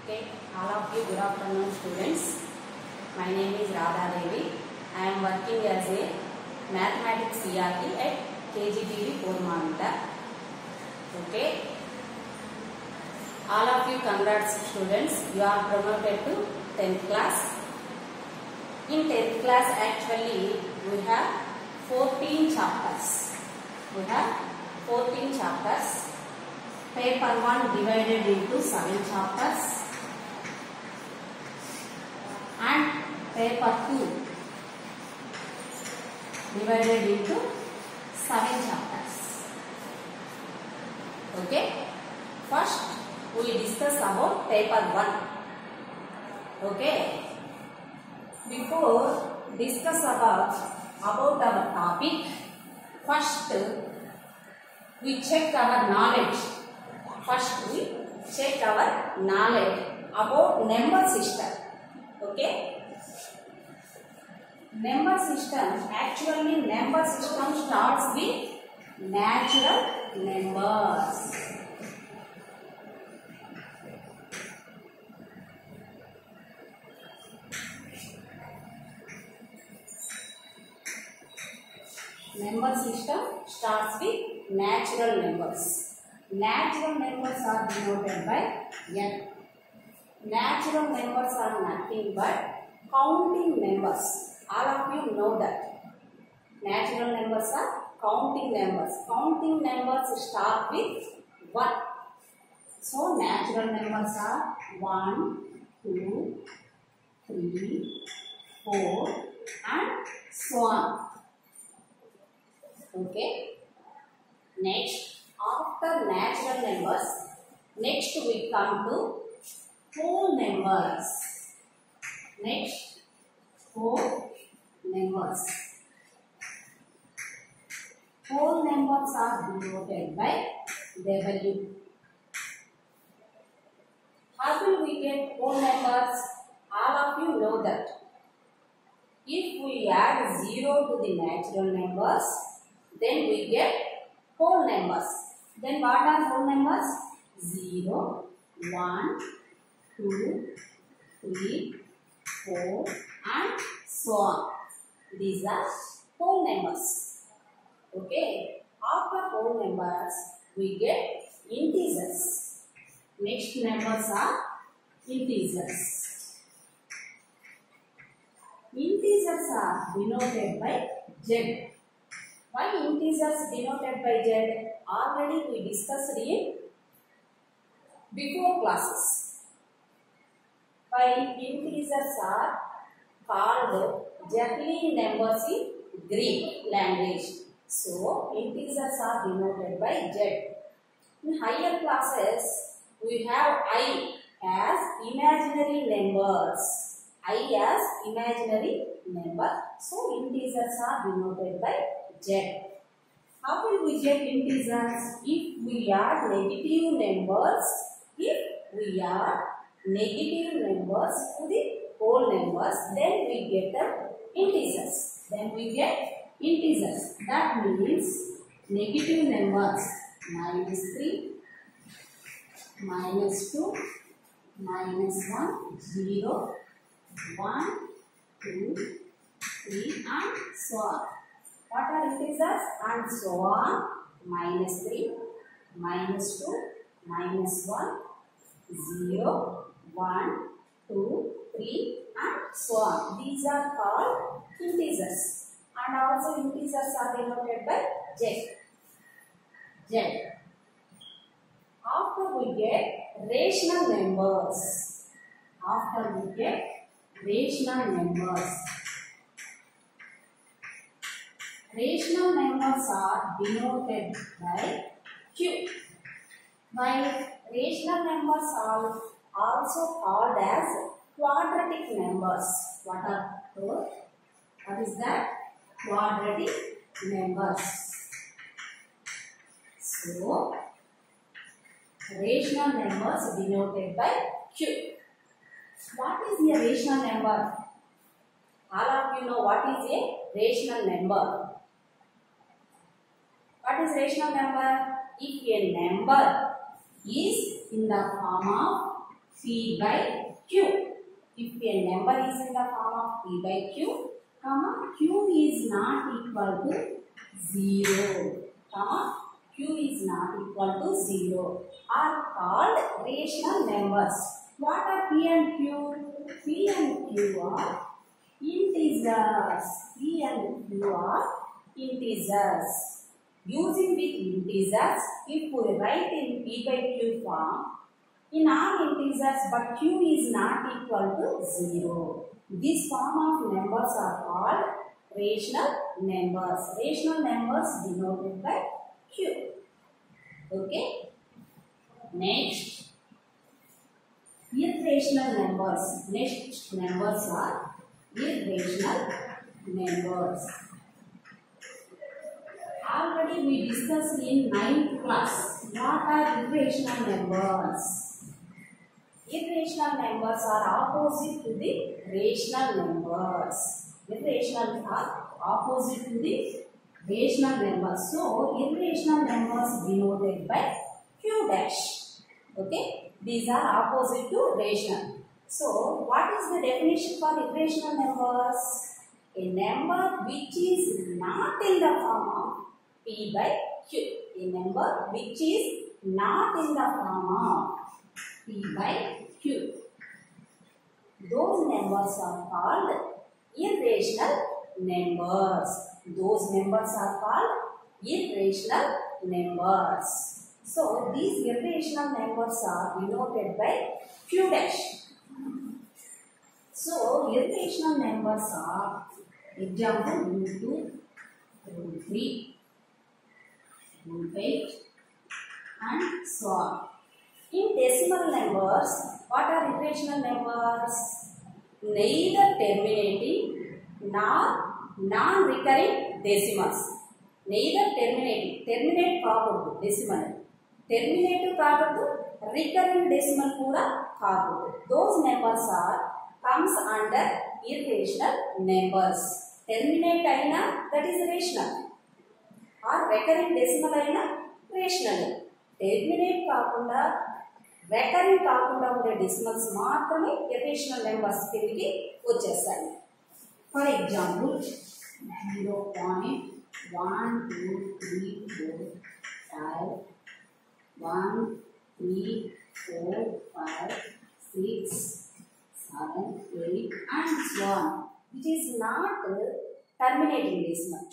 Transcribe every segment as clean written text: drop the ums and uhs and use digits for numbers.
Okay, all of you, good afternoon, students. My name is Radha Devi. I am working as a mathematics CRT at KGTV Kormanta. Okay, all of you, congrats, students. You are promoted to 10th class. In 10th class, actually, we have 14 chapters. We have 14 chapters. Paper 1 divided into 7 chapters. And paper 2 divided into 7 chapters. Okay. First, we discuss about paper 1. Okay. Before discuss about our topic, first we check our knowledge. First we check our knowledge about number system. Okay. Number system, actually number system starts with natural numbers. Number system starts with natural numbers. Natural numbers are denoted by n. Natural numbers are nothing but counting numbers. All of you know that. Natural numbers are counting numbers. Counting numbers start with 1. So, natural numbers are 1, 2, 3, 4 and so on. Okay. Next, after natural numbers, next we come to whole numbers. Next, whole numbers. Whole numbers are denoted by W. How will we get whole numbers? All of you know that. If we add 0 to the natural numbers, then we get whole numbers. Then what are whole numbers? 0, 1, 2, 3, 4 and so on. These are whole numbers. Okay. After whole numbers, we get integers. Next numbers are integers. Integers are denoted by Z. Why integers denoted by Z? Already we discussed in before classes. Why integers are called Jacobian numbers in Greek language. So, integers are denoted by Z. In higher classes, we have I as imaginary numbers. I as imaginary number. So, integers are denoted by Z. How will we get integers? If we are negative numbers, to the whole numbers, then we get the integers. That means negative numbers -3, -2, -1, 0, 1, 2, 3 and so on. What are integers? And so on. -3, -2, -1, 0, 1, 2, 3 and so on. These are called integers. And also integers are denoted by Z. After we get rational numbers. Rational numbers are denoted by Q. While rational numbers are also called as quadratic numbers. What are those? What is that? Quadratic numbers. So, rational numbers denoted by Q. What is a rational number? All of you know what is a rational number. What is rational number? If a number is in the form of P by Q. If a number is in the form of P by Q, Q is not equal to 0, Q is not equal to 0 are called rational numbers. What are P and Q? P and Q are integers. P and Q are integers. Using with integers, if we write in P by Q form, in all integers but Q is not equal to 0. This form of numbers are called rational numbers. Rational numbers denoted by Q. Okay. Next, irrational numbers. Next numbers are irrational numbers. Already we discussed in 9th class. What are irrational numbers? Irrational numbers are opposite to the rational numbers. Irrational are opposite to the rational numbers. So, irrational numbers denoted by Q dash. Okay. These are opposite to rational. So, what is the definition for irrational numbers? A number which is not in the form of P by Q. A number which is not in the form of P by Q. Those numbers are called irrational numbers. Those numbers are called irrational numbers. So, these irrational numbers are denoted by Q dash. So, irrational numbers are example root 2, root 3, root 8 and so on. In decimal numbers, what are irrational numbers? Neither terminating nor non-recurring decimals. Neither terminating. Terminate kaaguddu decimal. Terminate kaaguddu, recurring decimal kuda kaaguddu. Those numbers are comes under irrational numbers. Terminate aina, that is rational. Or recurring decimal aina, rational. Terminate kaagunda, recurring కాకుండా ఉండే decimals మాత్రమే irrational numbers కిందకి వచ్చేస్తాయి. For example 0.1234 5 1 3 4 5 6 7 8 and so on. It is not terminating decimal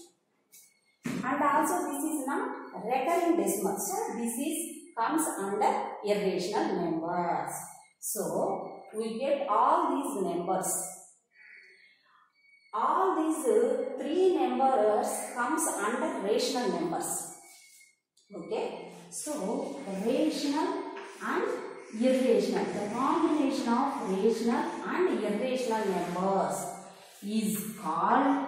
and also this is not recurring decimal. So this is comes under irrational numbers. So, we get all these numbers. All these three numbers comes under rational numbers. Okay. So, rational and irrational. The combination of rational and irrational numbers is called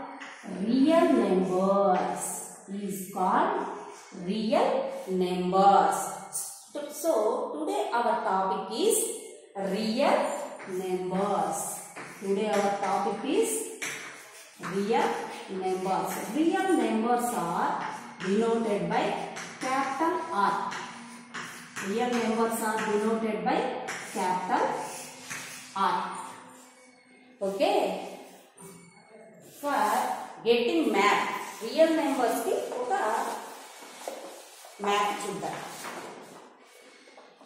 real numbers. Is called real numbers. So, today our topic is real numbers. Today our topic is real numbers. Real numbers are denoted by capital R. Real numbers are denoted by capital R. Okay. For getting map, real numbers ki oka map chuddam.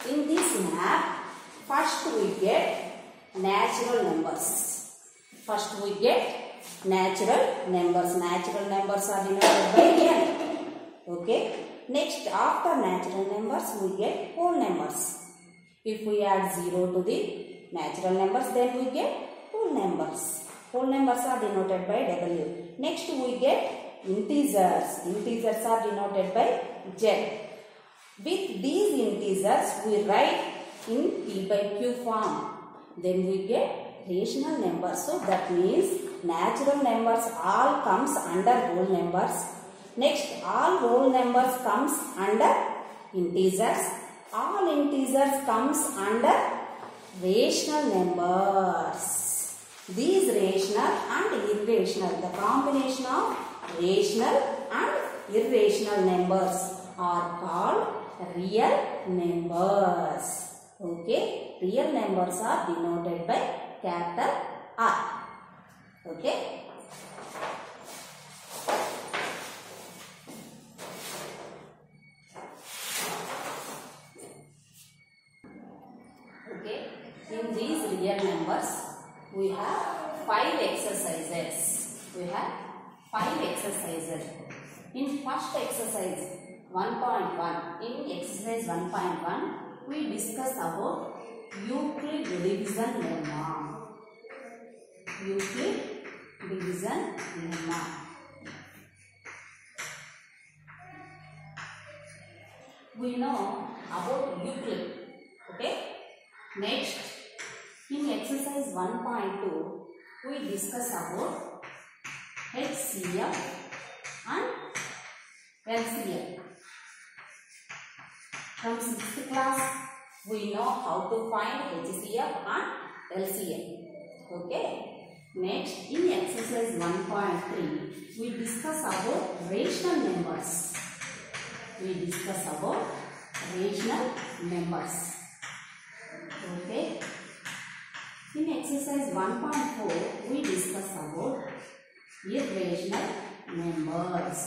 In this map, first we get natural numbers. First we get natural numbers. Natural numbers are denoted by n. Okay. Next, after natural numbers, we get whole numbers. If we add 0 to the natural numbers, then we get whole numbers. Whole numbers are denoted by W. Next, we get integers. Integers are denoted by Z. With these integers, we write in P by Q form. Then we get rational numbers. So that means natural numbers all comes under whole numbers. Next, all whole numbers comes under integers. All integers comes under rational numbers. These rational and irrational, the combination of rational and irrational numbers are called real numbers. Okay, real numbers are denoted by capital R. Okay. Okay, in these real numbers, we have 5 exercises. In first exercise 1.1, in exercise 1.1, we discuss about Euclid division lemma. We know about Euclid. Okay. Next, in exercise 1.2, we discuss about HCF and LCM. From 6th class, we know how to find HCF and LCM. Okay. Next, in exercise 1.3, we discuss about rational numbers. Okay. In exercise 1.4, we discuss about irrational numbers.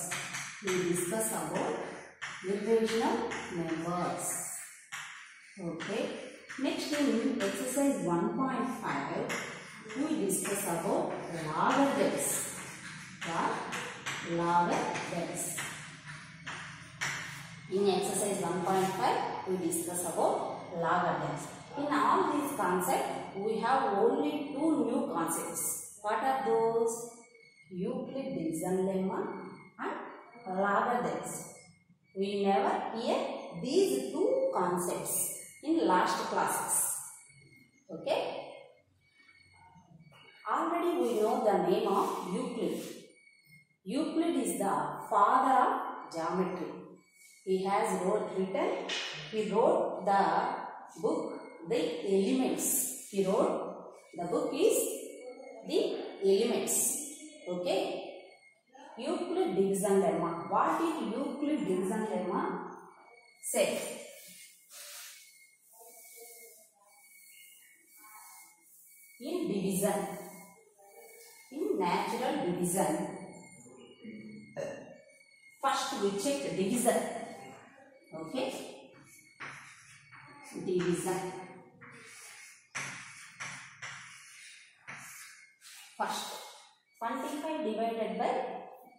Okay. Next, in exercise 1.5, we discuss about logarithms. In exercise 1.5, we discuss about logarithms. In all these concepts, we have only 2 new concepts. What are those? Euclid division lemma and logarithms. We never hear these 2 concepts in last classes. Okay? Already we know the name of Euclid. Euclid is the father of geometry. He wrote the book, The Elements. He wrote the book is The Elements. Okay. Euclid division lemma. What did Euclid division lemma say? In division, in natural division, first we check division. Okay, division. First, 25 divided by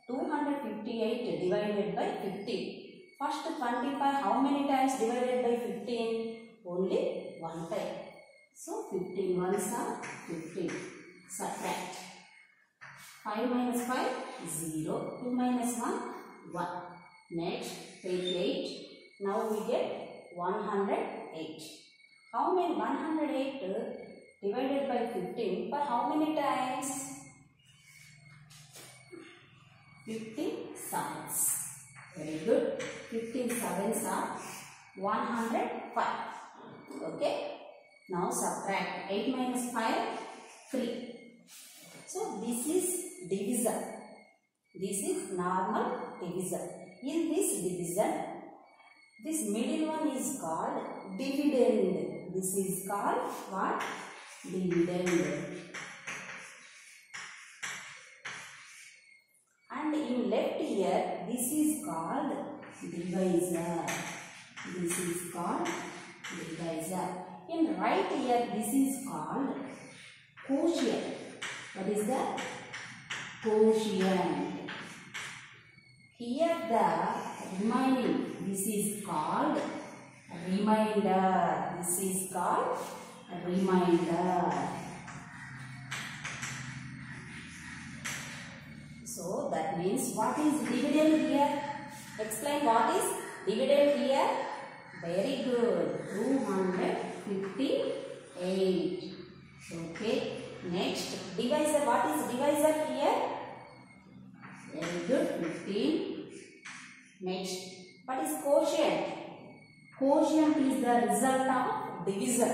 258 divided by 15. First 25, how many times divided by 15? Only 1 time. So 15 ones are 15. Subtract. 5 minus 5, 0. 2 minus 1, 1. Next, take 8. Now we get 108. How many? 108 divided by 15 for how many times? 15 sevens. Very good. 15 sevens are 105. Okay. Now subtract. 8 minus 5, 3. So this is divisor. This is normal divisor. In this divisor, this middle one is called dividend. This is called what? Dividend. And in left here, this is called divisor. This is called divisor. In right here, this is called quotient. What is that? Quotient. Here the remaining, this is called remainder. This is called remainder. So that means what is dividend here? Explain what is dividend here. Very good. 258. Okay. Next, divisor. What is divisor here? Very good. 15. Next, what is quotient? Quotient is the result of divisor.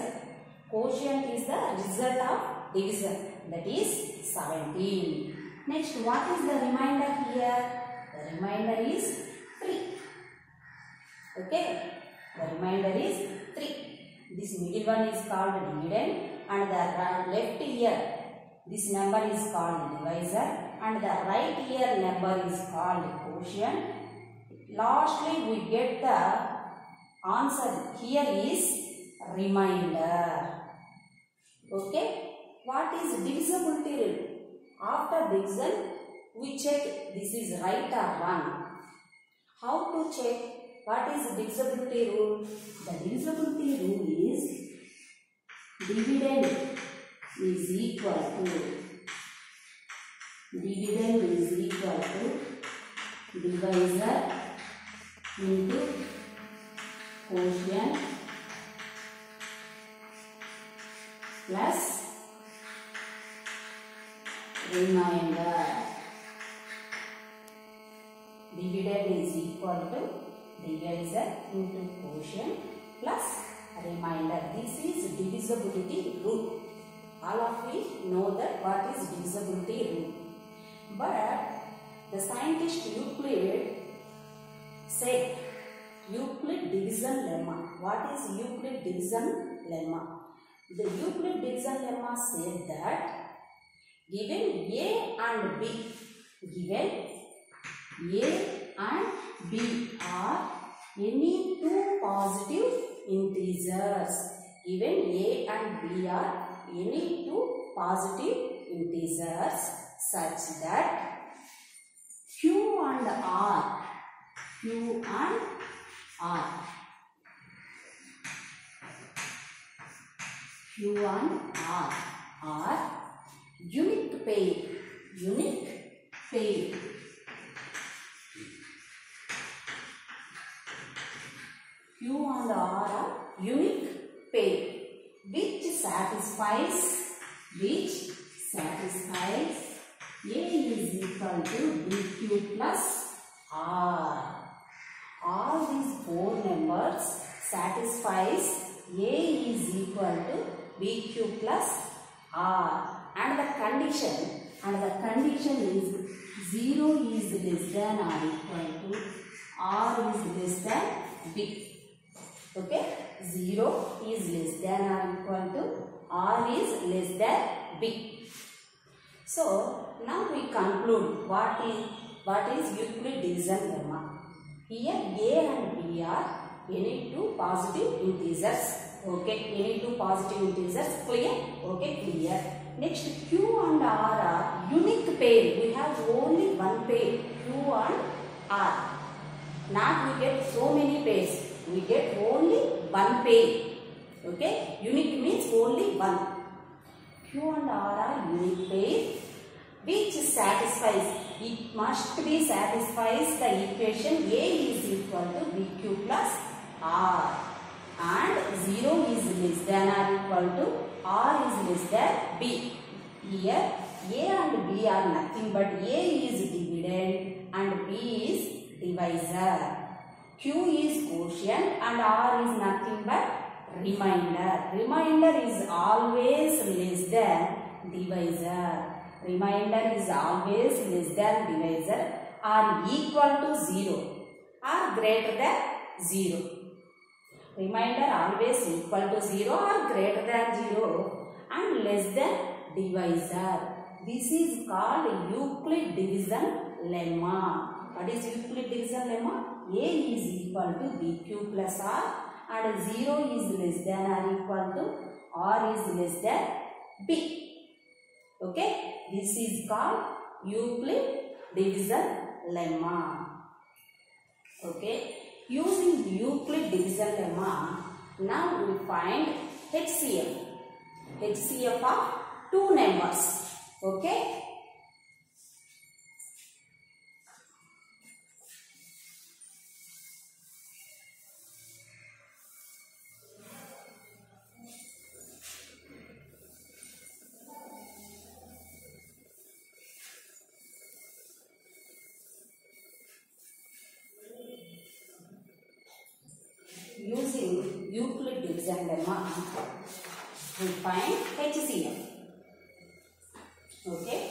Quotient is the result of divisor. That is 17. Next, what is the remainder here? The remainder is 3. Okay. The remainder is 3. this middle one is called dividend, and the left ear this number is called divisor, and the right ear number is called quotient. Lastly, we get the answer here is remainder. Okay, what is divisibility rule? After division, we check this is right or wrong. How to check? What is divisibility rule? The divisibility rule is dividend is equal to divisor into quotient plus remainder. Dividend is equal to divisor into quotient plus remainder. This is divisibility rule. All of you know that what is divisibility rule. But the scientist Euclid said Euclid division lemma. What is Euclid division lemma? The Euclid division lemma said that given A and B, are any two positive integers. Given A and B are any two positive integers such that Q and R are unique pair. Q and R are unique pair which satisfies A is equal to BQ plus R. All these four numbers satisfies A is equal to BQ plus R, and the condition is 0 is less than or equal to R is less than B. Okay, 0 is less than or equal to R is less than B. So now we conclude what is Euclid division lemma. Here A and B are any two positive integers. Okay, any two positive integers. Clear? Okay, clear. Next, Q and R are unique pair. We have only one pair, Q and R. Not we get so many pairs. We get only one pair. Okay, unique means only one. Q and R are unique pair which satisfies. It must be satisfies the equation A is equal to BQ plus R, and 0 is less than or equal to R is less than B. Here A and B are nothing but A is dividend and B is divisor. Q is quotient and R is nothing but remainder. Remainder is always less than divisor. Remainder is always less than divisor or equal to 0 or greater than 0. Remainder always equal to 0 or greater than 0 and less than divisor. This is called Euclid division lemma. What is Euclid division lemma? A is equal to BQ plus R and 0 is less than or equal to R is less than B. Okay, this is called Euclid division lemma. Okay, using Euclid division lemma, now we find HCF of two numbers. Okay. Using Euclid division lemma, we find HCF. Okay,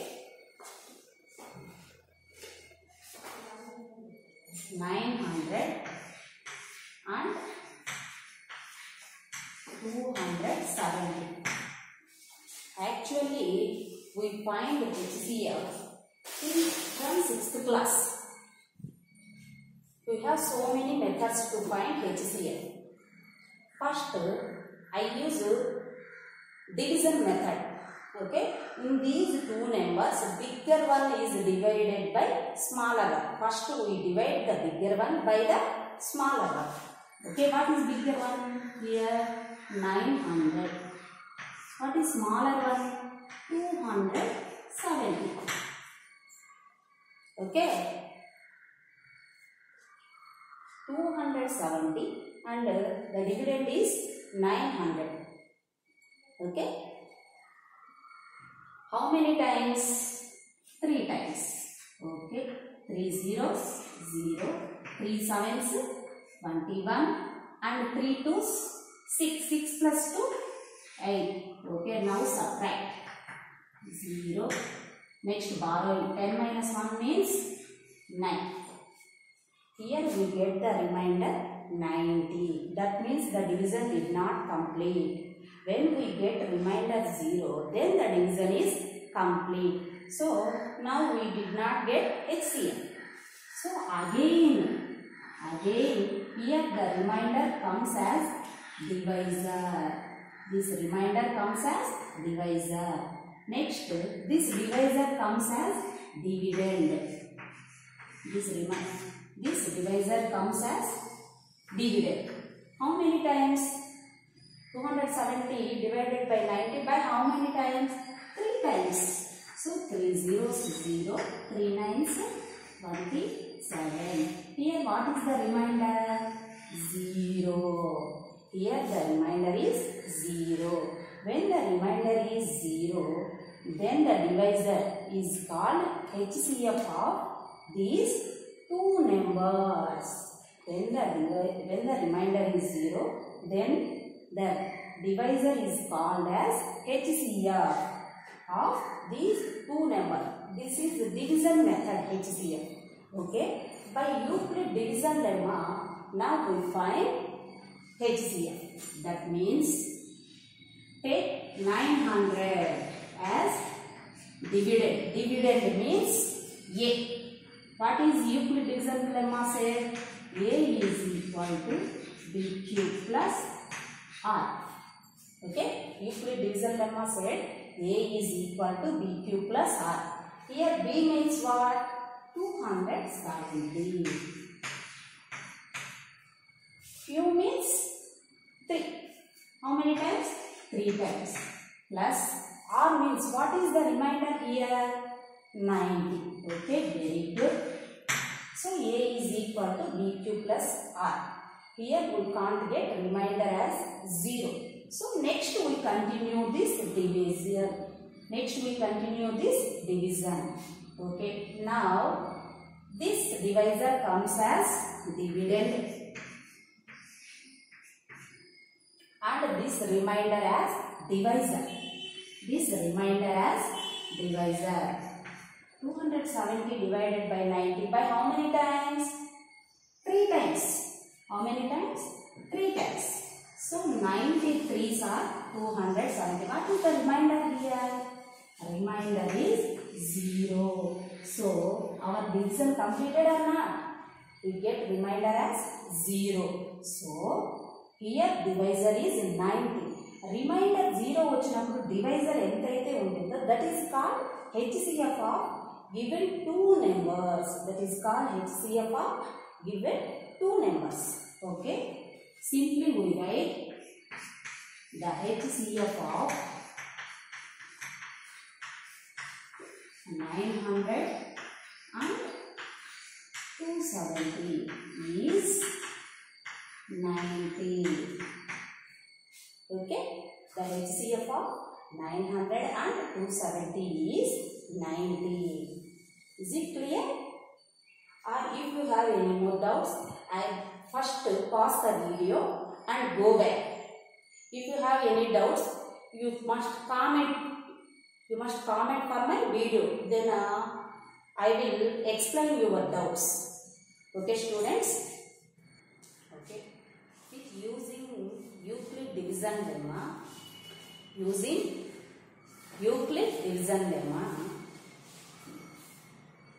900 and 270. Actually, we find HCF from 6th class. We have so many methods to find HCF. First, I use division method. Okay, in these two numbers, bigger one is divided by smaller one. First, we divide the bigger one by the smaller one. Okay, what is bigger one? Here, 900. What is smaller one? 270. Okay, 270 and the dividend is 900. Okay. How many times? 3 times. Okay. 3 zeros, 0. 3 sevens, 21. And 3 twos, 6. 6 plus 2, 8. Okay. Now subtract. 0. Next borrow. 10 minus 1 means 9. Here we get the remainder 90. That means the division did not complete. When we get remainder 0, then the division is complete. So, now we did not get HCF. So, again, here the remainder comes as divisor. This remainder comes as divisor. Next, this divisor comes as dividend. This divisor comes as dividend. How many times? 270 divided by 90 by how many times? 3 times. So 3 zeros 0, 3 nines 27. Here what is the remainder? 0. Here the remainder is 0. When the remainder is 0, then the divisor is called HCF of these two numbers. When the remainder is 0, then the divisor is called as HCF of these two numbers. This is the division method HCF. Okay. By Euclid division lemma, now we find HCF. That means take 900 as dividend. Dividend means A. What is Euclid division lemma say? A is equal to BQ plus R. Okay, Euclid division lemma said A is equal to BQ plus R. Here B means what? 270. Q means 3. How many times? 3 times. Plus R means what is the remainder here? 90. Okay, very good. So A is equal to BQ plus R. Here we can't get remainder as 0. So next we continue this division. Okay. Now this divisor comes as dividend. And this remainder as divisor. 270 divided by 90 by how many times? 3 times. How many times? 3 times. So 93s are 270. What is the remainder here? Remainder is 0. So our division completed or not? We get remainder as 0. So here divisor is 90. Remainder 0 వచ్చినప్పుడు divisor ఎంతైతే ఉంటుందో that is called HCF of given two numbers. That is called HCF of given two numbers. Okay. Simply we write the HCF of 900 and 270 is 90. Okay. The HCF of 900 and 270 is 90. Is it clear? Or if you have any more doubts, I first pause the video and go back. If you have any doubts, you must comment. You must comment for my video. Then I will explain your doubts. Okay, students? Okay. With using Euclid division division lemma. Using Euclid division lemma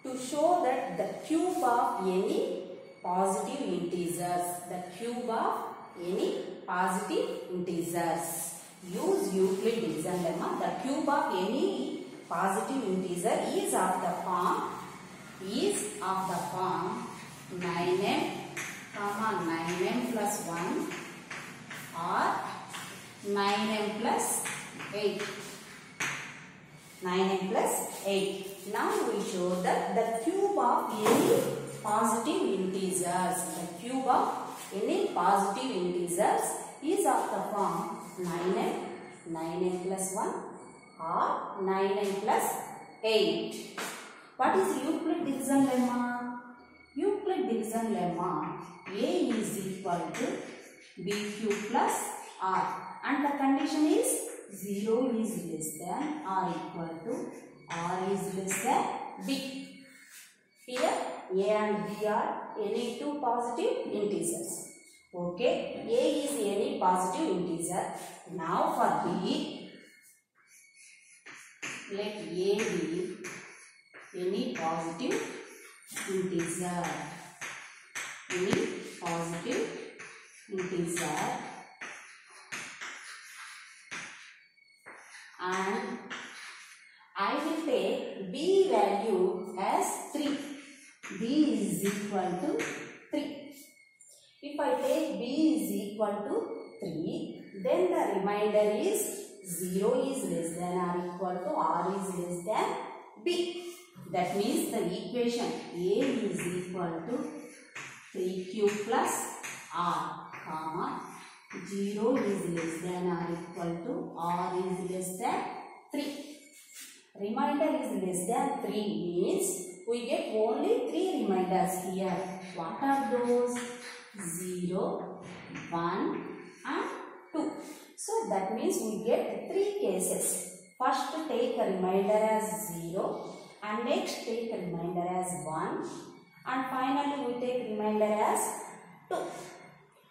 to show that the cube of any positive integers, the cube of any positive integers. Use Euclid division lemma. The cube of any positive integer is of the form 9m, 9m plus 1 or 9m plus 8. 9m plus 8. Now we show that the cube of any positive integers, the cube of any positive integers is of the form 9m plus 1 or 9m plus 8. What is Euclid division lemma? Euclid division lemma, A is equal to BQ plus R, and the condition is 0 is less than or equal to R is less than B. Here A and B are any two positive integers. Okay, A is any positive integer. Now for B, let A be any positive integer. Any positive integer, and I will take B value as 3. B is equal to 3. If I take B is equal to 3, then the remainder is 0 is less than or equal to R is less than B. That means the equation A is equal to 3Q plus R, comma 0 is less than or equal to R is less than 3. Remainder is less than 3 means we get only 3 reminders here. What are those? 0, 1 and 2. So that means we get 3 cases. First take a remainder as 0 and next take a remainder as 1 and finally we take remainder as 2.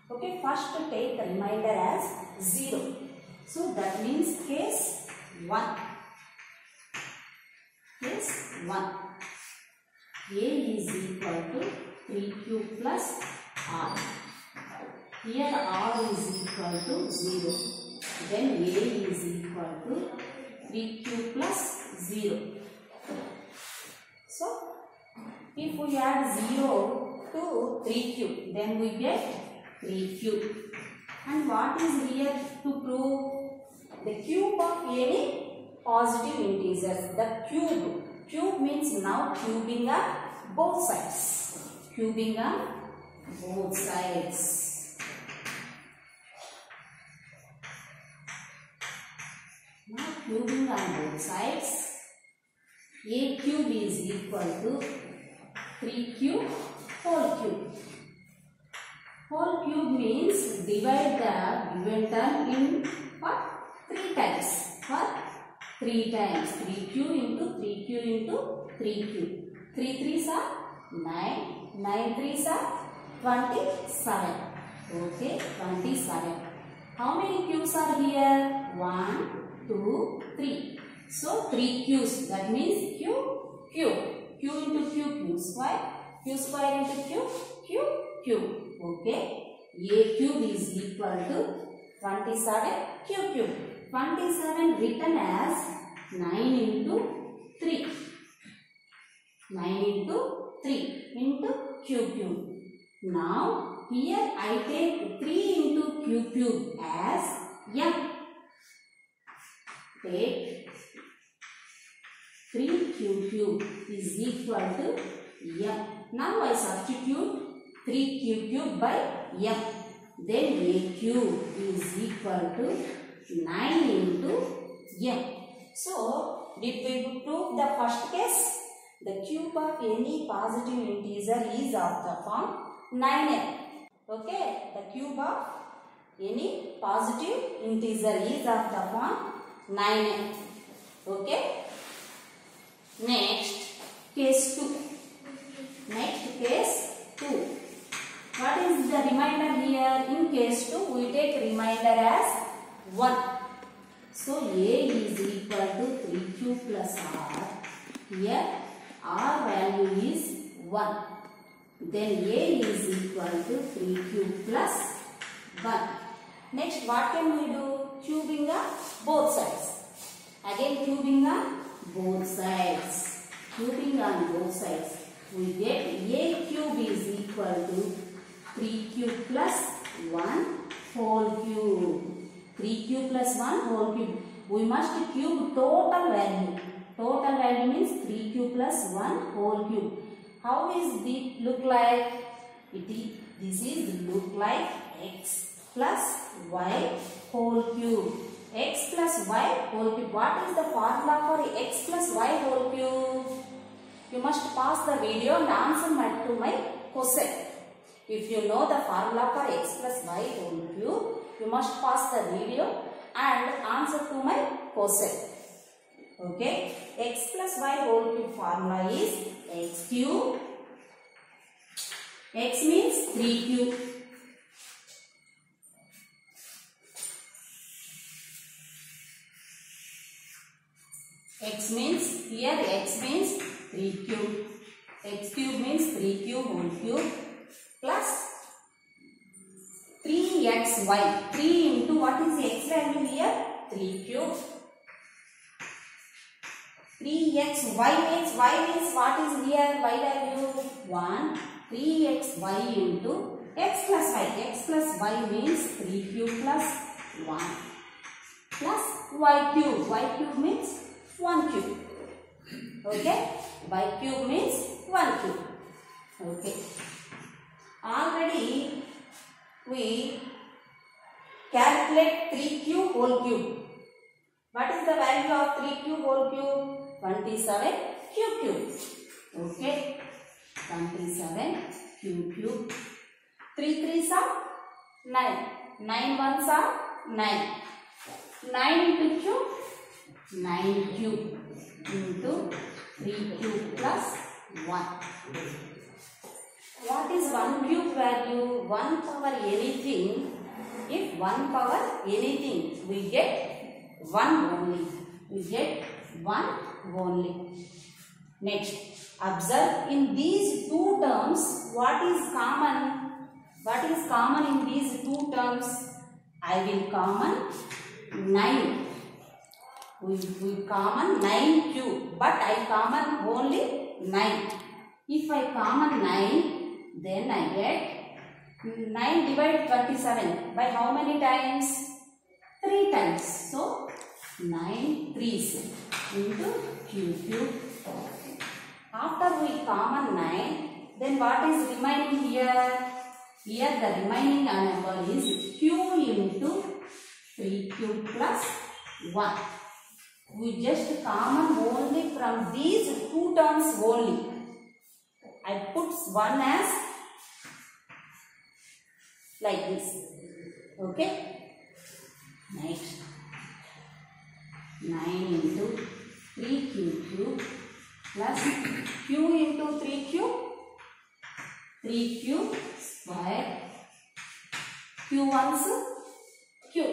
Okay, first take a remainder as 0. So that means case 1. Case 1. A is equal to 3Q plus R. Here R is equal to 0. Then A is equal to 3Q plus 0. So, if we add 0 to 3Q, then we get 3Q. And what is here to prove? The cube of any positive integers. The cube. Cube means now cubing up both sides. Cubing up both sides. Now cubing on both sides. A cube is equal to 3Q whole cube. Whole cube means divide the given term in what? 3 times. What? 3 times. 3Q into 3Q into 3Q. 3 3s are 9. 9 3s are 27. Okay, 27. How many cubes are here? 1, 2, 3. So 3 cubes. That means cube, cube. Q into Q, Q square. Q square into Q, Q, Q. Okay. A cube is equal to 27 Q cube. 27 written as 9 into 3. 9 into 3 into Q cube. Now here I take 3 into Q cube as M. Take 3 Q cube is equal to M. Now I substitute 3 Q cube by M. Then A cube is equal to 9 into M. So, did we prove the first case? The cube of any positive integer is of the form 9m. Okay, the cube of any positive integer is of the form 9m. Okay. Next, case 2. Next, case 2. What is the remainder here? In case 2, we take remainder as 1. So A is equal to 3Q plus R. Here R value is 1. Then A is equal to 3Q plus 1. Next, what can we do? Cubing up both sides. Again cubing up both sides. Cubing on both sides. We get A cube is equal to 3Q plus 1 whole cube. 3Q plus 1 whole cube. We must cube total value. Total value means 3Q plus 1 whole cube. How is it look like? This is look like x plus y whole cube. X plus y whole cube. What is the formula for x plus y whole cube? You must pause the video and answer to my question. If you know the formula for x plus y whole cube, you must pause the video and answer to my question. Okay? X plus y whole cube formula is x cube. X means 3Q. X means, here x means 3Q. X cube means 3Q whole cube plus 3xy. 3 into what is the x value here? 3Q. 3xy means, y means what is here? Y value 1. 3xy into x plus y. X plus y means 3Q plus 1 plus y cube. Y cube means 1 cube. Okay? Y cube means 1 cube. Okay. Already we calculate 3Q whole cube. What is the value of 3Q whole cube? 27 cube. Okay. 27 cube. 3 3s are 9. 9 1s are 9. 9 into cube. 9 cube into 3Q plus 1. What is 1 cube value? 1 power anything. If 1 power anything, we get 1 only. We get 1 only. Next, observe in these two terms, what is common? What is common in these two terms? I will common 9. We common 9 cube, but I common only 9. If I common 9, then I get 9 divided 27 by how many times? 3 times. So 9 3s into cube. After we common 9, then what is remaining here? Here the remaining number is q into 3q plus 1. We just common only from these two terms only. I put 1 as like this. Okay? Next. 9 into 3q cube plus q into 3q. 3q square. q once q.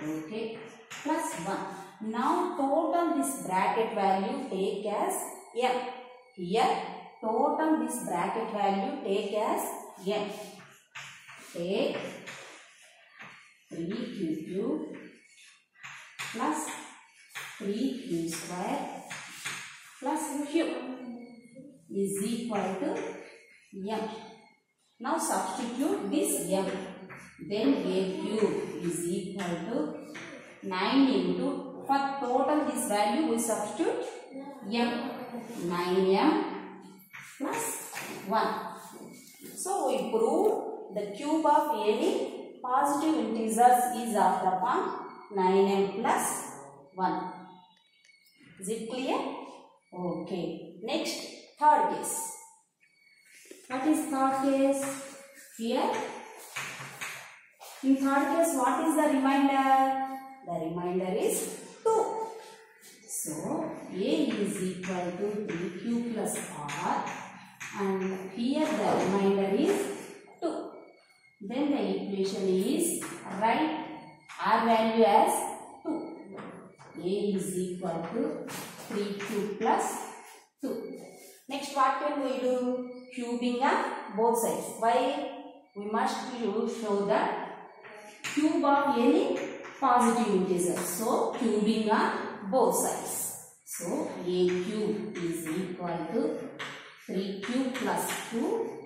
Okay. Plus 1. Now total this bracket value take as m. Here total this bracket value take as m. Take 3q cube plus 3q square plus q is equal to m. Now substitute this m. Then a cube is equal to 9 into, for total this value we substitute m. 9m plus 1. So we prove the cube of any positive integers is of the form 9m plus 1. Is it clear? Okay. Next, third case. What is third case? Here, in third case, what is the remainder? The remainder is 2. So, A is equal to 3q plus r, and here the remainder is 2. Then the equation is write R value as 2. A is equal to 3q plus 2. Next, what can we do? Cubing on both sides. Why? We must show the cube of any positive integer. So, cubing on both sides. So, a cube is equal to 3q plus 2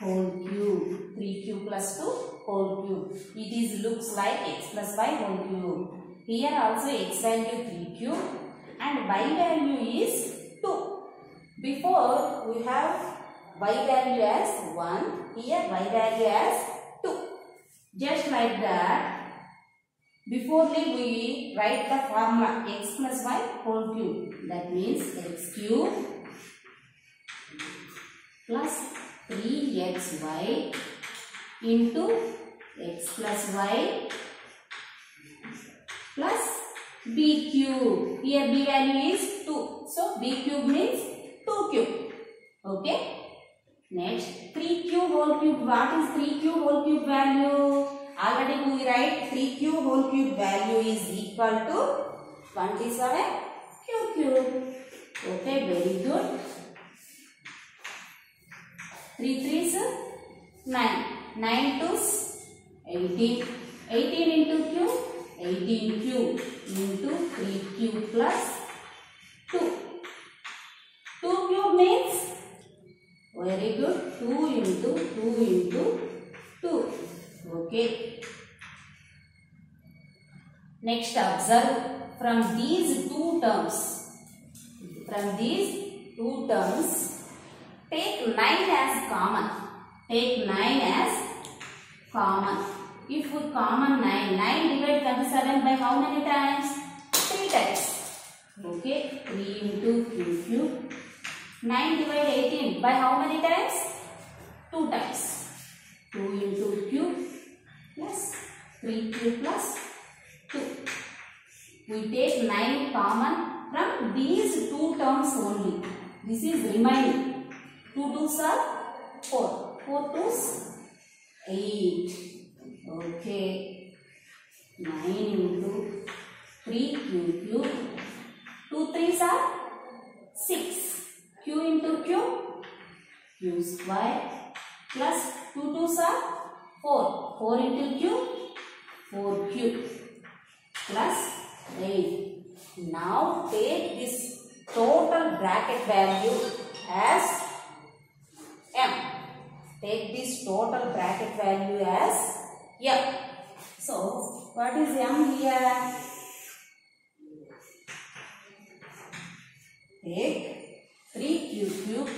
whole cube. 3q plus 2 whole cube. It is looks like x plus y whole cube. Here also x value 3q and y value is 2. Before we have y value as 1. Here y value as 2. Just like that. Before we write the formula x plus y whole cube. That means x cube plus 3xy into x plus y plus b cube. Here b value is 2. So b cube means 2 cube. Okay. Next 3q whole cube. What is 3q whole cube value? Already we write 3q whole cube value is equal to 27 q cube. Okay, very good. 3 3s 9. 9 2s 18. 18 into q. 18 q into 3q plus 2. 2 cube means very good. 2 into 2 into 2. Okay. Next, observe from these two terms. From these two terms, take 9 as common. Take 9 as common. If we common 9, 9 divide 27 by how many times? 3 times. Okay, 3 into q cube. 9 divide 18 by how many times? 2 times. 2 into q plus 3q plus 2. We take 9 common from these two terms only. This is remaining. 2 2s are 4. 4 2s 8. Okay. 9 into 3q cube. 2 3s are 6. Q into q. Q square plus 2 2s are 4. 4 into q. 4q plus 8. Now take this total bracket value as m. Take this total bracket value as m. So, what is m here? Take 3q cube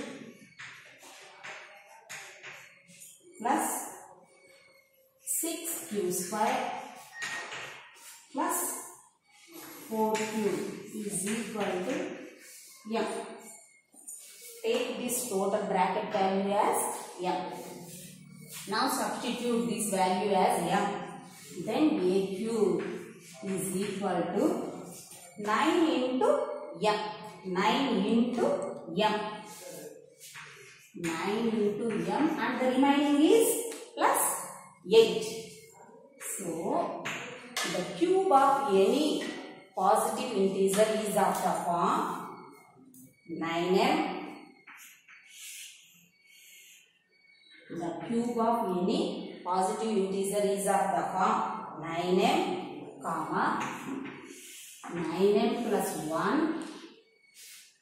plus 6q square plus 4q is equal to m. Take this total bracket value as m. Now substitute this value as m. Then a cube is equal to 9 into m. 9 into m. 9 into m and the remaining is plus 8. So, the cube of any positive integer is of the form 9m. The cube of any positive integer is of the form 9m, comma 9m plus 1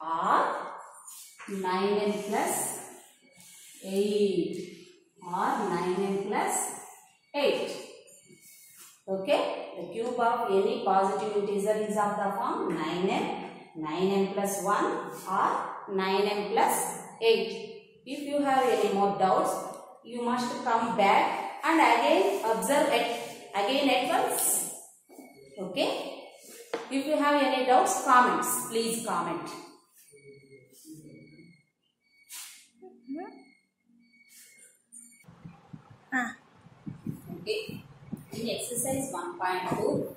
or 9m plus 8 or 9m plus 8. Okay, the cube of any positive integer is of the form 9m, 9m plus 1 or 9m plus 8. If you have any more doubts, you must come back and again observe it again at once. Okay. If you have any doubts, comments. Please comment. Okay. In exercise 1.2,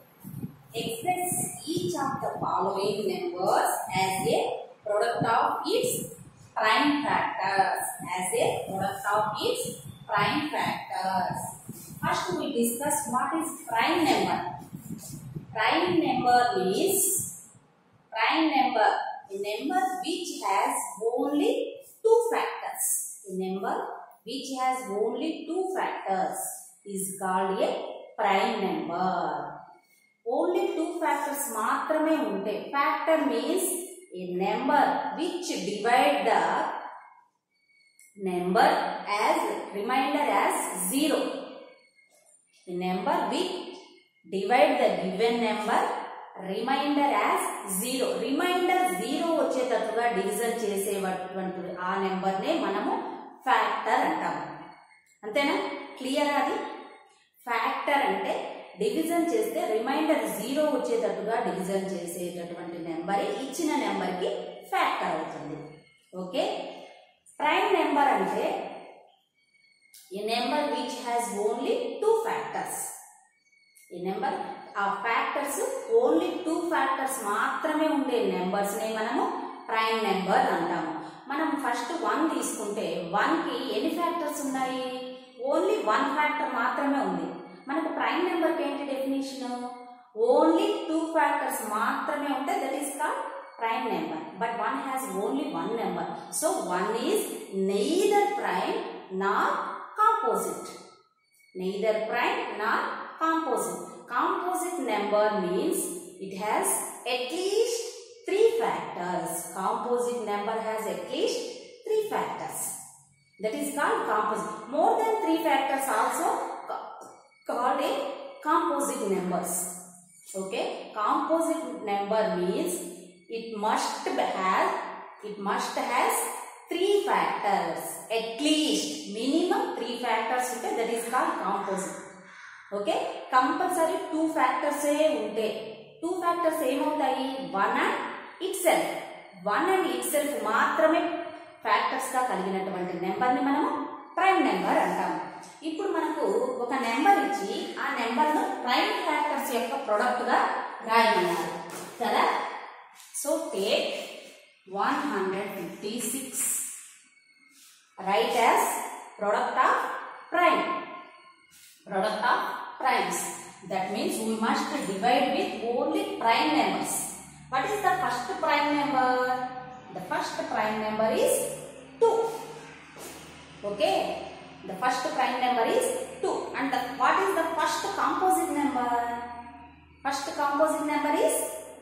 express each of the following numbers as a product of its prime factors. As a product of its prime factors. First we discuss what is prime number. Prime number means prime number, a number which has only two factors. A number which has only two factors is called a prime number. Only two factors maatrame unte. Factor means a number which divide the number as remainder as 0. A number which divide the given number remainder as 0. Remainder 0 వచ్చేటట్టుగా division చేసేటువంటి ఆ number నే మనము factor అంటాము. అంతేనా? Clear అది? Factor అంటే division చేస్తే రిమైండర్ 0 వచ్చేటట్టుగా డివిజన్ చేసేటటువంటి నెంబర్ ఇచ్చిన నెంబర్ కి ఫ్యాక్టర్ అవుతుంది. ఓకే? ప్రైమ్ నెంబర్ అంటే a number which has only two factors. A number ఆ ఫ్యాక్టర్స్ ఓన్లీ టూ ఫ్యాక్టర్స్ మాత్రమే ఉండే నెంబర్స్ ని మనము ప్రైమ్ నెంబర్ అంటాము. మనం ఫస్ట్ 1 తీసుకుంటే 1 కి ఎన్ని ఫ్యాక్టర్స్ ఉన్నాయి? ఓన్లీ 1 ఫ్యాక్టర్ మాత్రమే ఉంది. మనకు ప్రైమ్ నెంబర్ కి ఏంటి డెఫినిషన్? ఓన్లీ టూ ఫ్యాక్టర్స్ మాత్రమే ఉంటే that is called prime number, but 1 has only one number, so 1 is neither prime nor composite. Neither prime nor composite. Composite number means it has at least 3 factors. Composite number has at least 3 factors. That is called composite. More than 3 factors also called a composite numbers. Okay, composite number means it must has 3 factors, at least minimum 3 factors unte, that is called composite. Okay, compulsory 2 factors unte. 2 factors ఏమవుతాయి? 1 and itself. 1 and itself మాత్రమే factors గా కలిగినటువంటి number ని మనము prime number అంటాము. ఇప్పుడు మనకు ఒక నెంబర్ ఇచ్చి ఆ నెంబర్ ను ప్రైమ్ ఫ్యాక్టర్స్ యొక్క ప్రొడక్ట్ గా రాయమన్నారు కదా. So take 156, write as product of primes. That means we must divide with only prime numbers. What is the first prime number? The first prime number is 2. Okay, the first prime number is 2. And what is the first composite number? First composite number is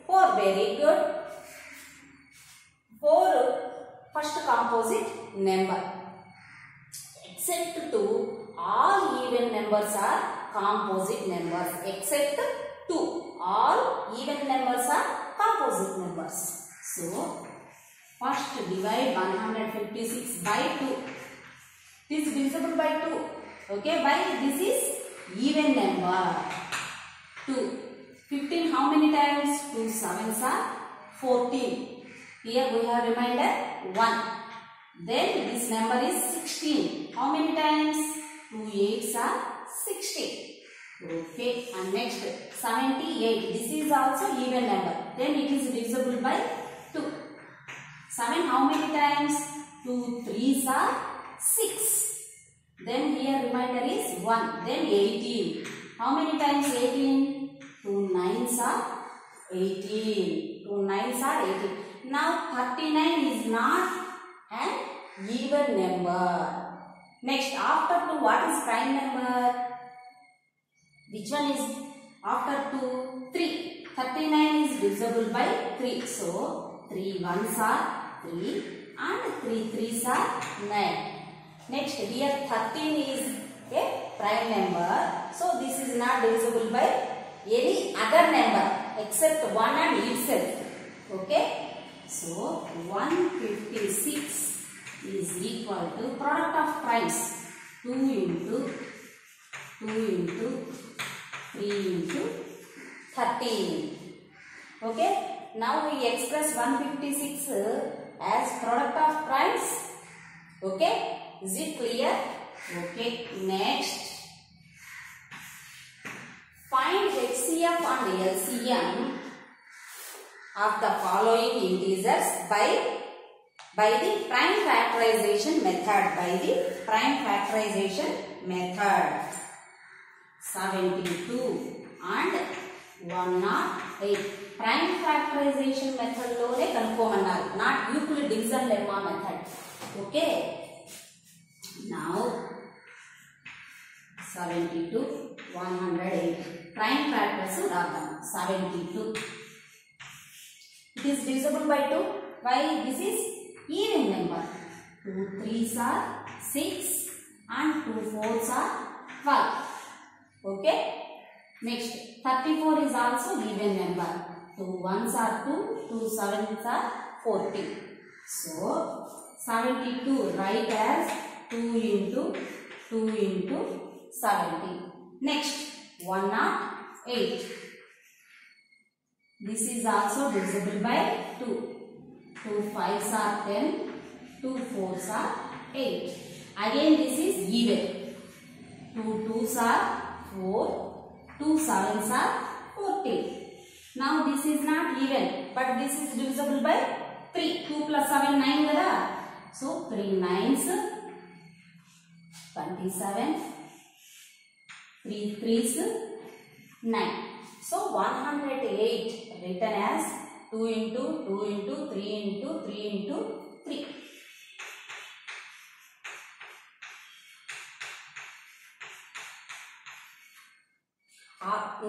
4. Very good. 4 first composite number. Except 2, all even numbers are composite numbers. Except 2, all even numbers are composite numbers. So first divide 156 by 2. This is divisible by 2. Okay, why? This is even number. 2. 15 how many times? 2 sevens are 14. Here we have remainder 1. Then this number is 16. How many times? 2 8s are 16. Okay, and next 78. This is also even number. Then it is divisible by 2. 7 how many times? 2 3s are 6. Then here remainder is 1. Then 18. How many times 18? 2 9s are 18. 2 9s are 18. Now 39 is not an even number. Next, after 2, what is prime number? Which one is after 2? 3. 39 is divisible by 3. So 3 1s are 3 and 3 3s are 9. Next, here 13 is a prime number. So this is not divisible by any other number except 1 and itself. Okay. So 156 is equal to product of primes 2 into 3 into 13. Okay. Now we express 156 as product of primes. Okay. Is it clear? Okay. Next, find HCF and LCM of the following integers by the prime factorization method. 72 and 108. Prime factorization method లోనే కనుక్కోమన్నారు, not Euclid division lemma method. Okay. Now 72, 108. Prime factors రాద్దాం. 72. It is divisible by 2. Why? This is even number. 2 3s are 6 and 2 4s are 12. Okay. Next, 34 is also even number. 2 1s are 2, 2 7s are 14. So 72 write as 2 into 2 into 70. Next, 108. This is also divisible by 2. 2 5s are 10, 2 4s are 8. Again this is even. 2 2s are 4, 2 7s are 14. Now this is not even, but this is divisible by 3. 2 plus 7 9 kada. So 3 9s 27, 3 3s 9. So 108 written as 2 into 2 into 3 into 3 into 3.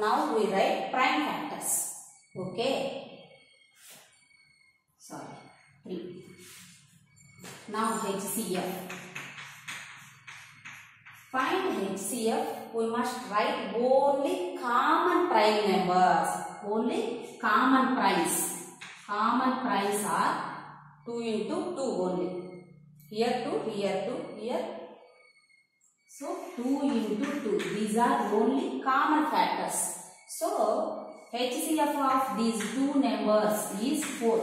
Now we write prime factors. Okay. Sorry. 3. Now HCF. Find HCF. We must write only common prime numbers. Only common primes. Common primes are 2 into 2 only. Here 2, here 2, here. So 2 into 2. These are only common factors. So HCF of these two numbers is 4.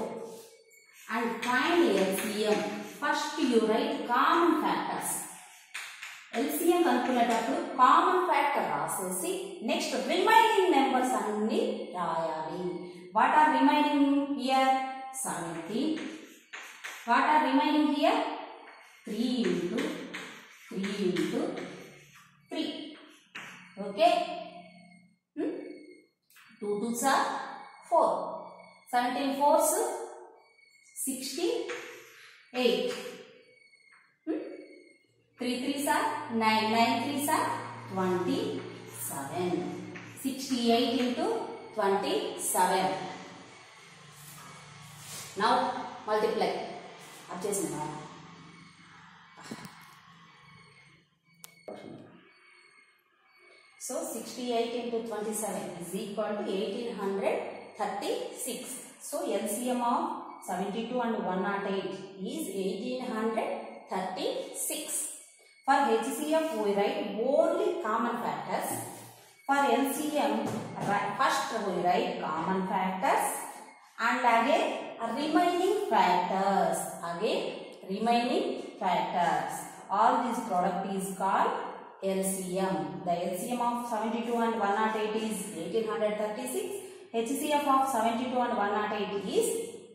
And find LCM. First you write common factors. LCM కనుక్కునేటప్పుడు common factor రాసేసి next remaining numbers అన్ని రాయాలి. What are remaining here? 70. What are remaining here? 3 into 3 into 3. Okay. 2 2s are 4. 17 4s 68. 3 3s are 9. 9 3s are 27. 68 into 27. Now multiply. వచ్చేసిందా? So 68 into 27 is equal to 1836. So LCM of 72 and 108 is 1836. For HCF we write only common factors. For LCM first we write common factors and again remaining factors. Again remaining factors. All this product is called LCM. The LCM of 72 and 108 is 1836. HCF of 72 and 108 is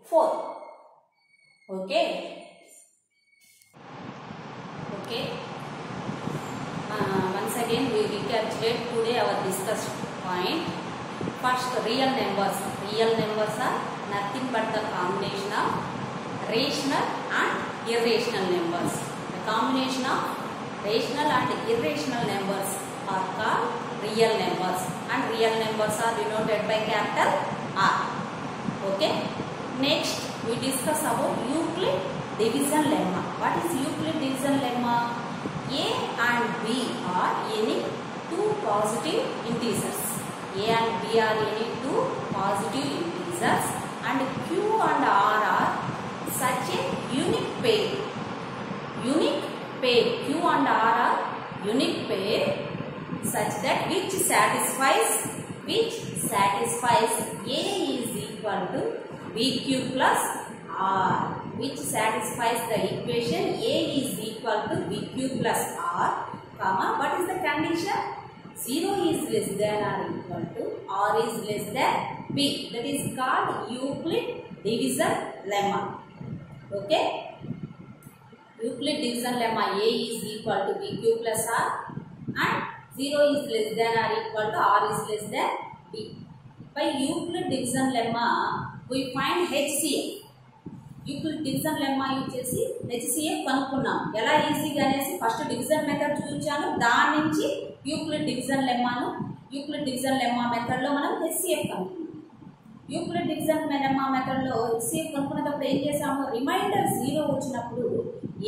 4. Okay. Okay. Once again we recapitulate today our discussed point. First, real numbers. Real numbers are nothing but the combination of rational and irrational numbers. The combination of rational and irrational numbers are called real numbers, and real numbers are denoted by capital R. Okay. Next, we discuss about Euclid division lemma. What is Euclid division lemma? A and B are any two positive integers. A and B are any two positive integers, and Q and R are such a unique pair. Unique pair. Q and R are unique pair such that which satisfies A is equal to BQ plus R, which satisfies the equation A is equal to BQ plus R, comma, what is the condition? 0 is less than or equal to R is less than B. That is called Euclid division lemma. Okay. Euclid division lemma, A is equal to BQ plus R and 0 is less than or equal to R is less than B. by Euclid division lemma we find HCF. Euclid division lemma use చేసి HCF కనుక్కున్నాం. ఎలా ఈజీగా అనేసి first division method చూపించాను, దాని నుంచి Euclid division lemma మెథడ్లో మనం HCF కనుక్కున్నాం. Euclid division lemma మెథడ్లో హెచ్సిఎఫ్ కనుక్కునేటప్పుడు ఏం చేసాము, రిమైండర్ 0 వచ్చినప్పుడు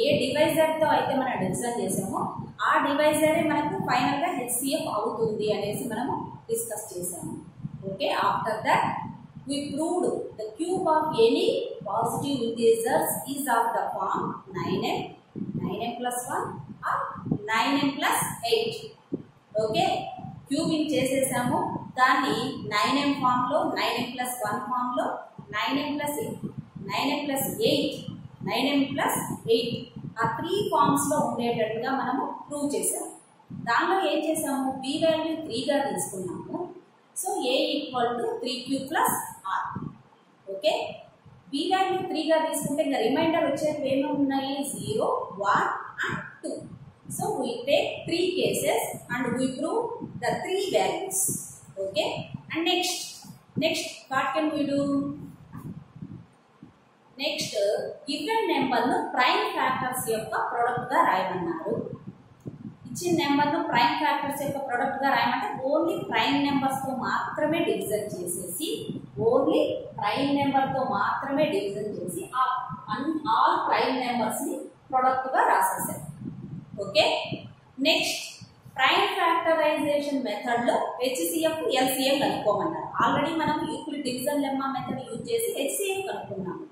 ఏ డివైజర్తో అయితే మనం డివిజన్ చేసామో ఆ డివైజరే మనకు ఫైనల్గా హెచ్సిఎఫ్ అవుతుంది అనేసి మనము డిస్కస్ చేసాము. Okay, after that we proved the cube of any positive integers is of the form 9m plus 1 or 9m plus 8. Okay, cubing చేసేసాము, దాన్ని 9m ఫామ్లో 9m plus 1 ఫామ్లో 9m plus 8 9m plus 8 9m plus 8 ఆ 3 ఫామ్స్లో ఉండేటట్టుగా మనము prove చేసాము. దానిలో ఏం చేసాము, b వాల్యూ 3గా తీసుకున్నాము. So a equal to 3q plus r. Okay, b value 3గా తీసుకుంటే ఇంకా రిమైండర్ వచ్చేవి ఏమేమి ఉన్నాయి, 0 1 and 2. So we take 3 cases and we prove the 3 values. Okay, and next what can we do? Next given నెంబర్ను prime factors యొక్క ప్రొడక్ట్గా రాయమన్నారు. ఇచ్చిన నెంబర్ను ప్రైమ్ ఫ్యాక్టర్స్ యొక్క ప్రొడక్ట్గా రాయమంటే ఓన్లీ ప్రైమ్ నెంబర్స్తో మాత్రమే డివిజన్ చేసేసి ఆల్ ప్రైమ్ నెంబర్స్ని ప్రొడక్ట్గా రాసేసారు. ఓకే, నెక్స్ట్ ప్రైమ్ ఫ్యాక్టరైజేషన్ మెథడ్లో హెచ్సిఎఫ్ ఎల్సిఎం కనుక్కోమన్నారు. ఆల్రెడీ మనం Euclid division lemma method use చేసి హెచ్సిఎఫ్ కనుక్కున్నాము.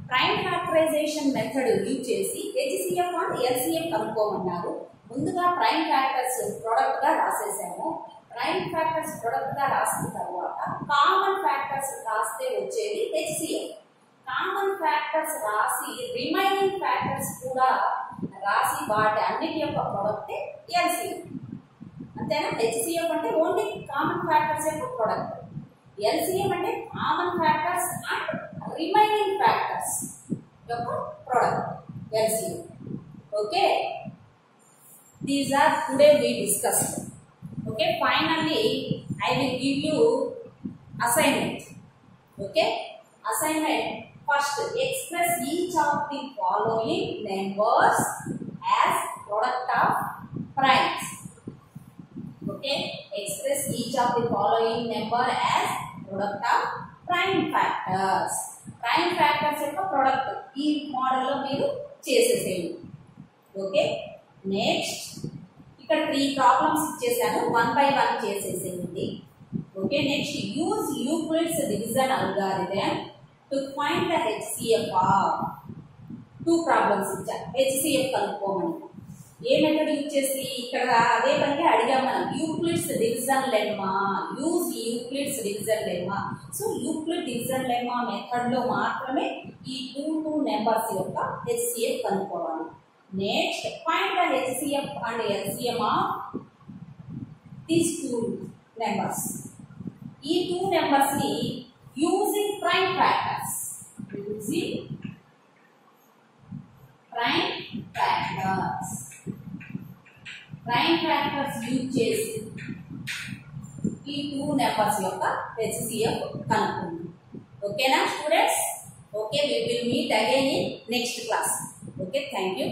ప్రైమ్ ఫ్యాక్టరైజేషన్ మెథడ్ యూజ్ చేసి హెచ్సిఎఫ్ అండ్ ఎల్సిఎం కనుక్కోమన్నారు. ముందుగా ప్రైమ్ ఫ్యాక్టర్స్ ప్రొడక్ట్గా రాసేసాము. ప్రైమ్ ఫ్యాక్టర్స్ ప్రొడక్ట్గా రాసిన తర్వాత కామన్ ఫ్యాక్టర్స్ రాస్తే వచ్చేది హెచ్సిఎఫ్. కామన్ ఫ్యాక్టర్స్ రాసి రిమైనింగ్ ఫ్యాక్టర్స్ కూడా రాసి వాటి అన్నిటి యొక్క ప్రొడక్టే ఎల్సిఎం. అంతేనా? హెచ్సిఎఫ్ అంటే ఓన్లీ కామన్ ఫ్యాక్టర్స్ యొక్క ప్రొడక్ట్, ఎల్సిఎం అంటే common factors and remaining factors యొక్క product LCM. Okay, these are today we discussed. Okay, finally I will give you assignment. Okay, assignment. First, express each of the following numbers as product of primes. Okay, express each of the following number as product of prime factors. Prime factors యొక్క product ఈ model లో మీరు చేసేసేయండి. Okay, next ఇక్కడ 3 problems ఇచ్చేసాను, 1 by 1 చేసేసేయండి. Okay, next use Euclid's division algorithm to find the HCF of 2 problems ఇచ్చారు. HCF కనుక్కోమని ఏ method use చేసి ఇక్కడ అదే పనిగా అడిగాం మనం, Euclid's division lemma, use Euclid's division lemma. So Euclid division lemma మెథడ్లో మాత్రమే ఈ 2 నెంబర్స్ యొక్క హెచ్సిఎఫ్ కనుక్కోవాలి. Next find the HCF and LCM of these 2 numbers. ఈ 2 నెంబర్స్ ని యూజింగ్ ప్రైమ్ ఫ్యాక్టర్స్ యూజ్ చేసి ఈ 2 నెంబర్స్ యొక్క హెచ్సిఎఫ్ కనుక్కుందాం. ఓకేనా students? Okay, we will meet again in next class. Okay, thank you.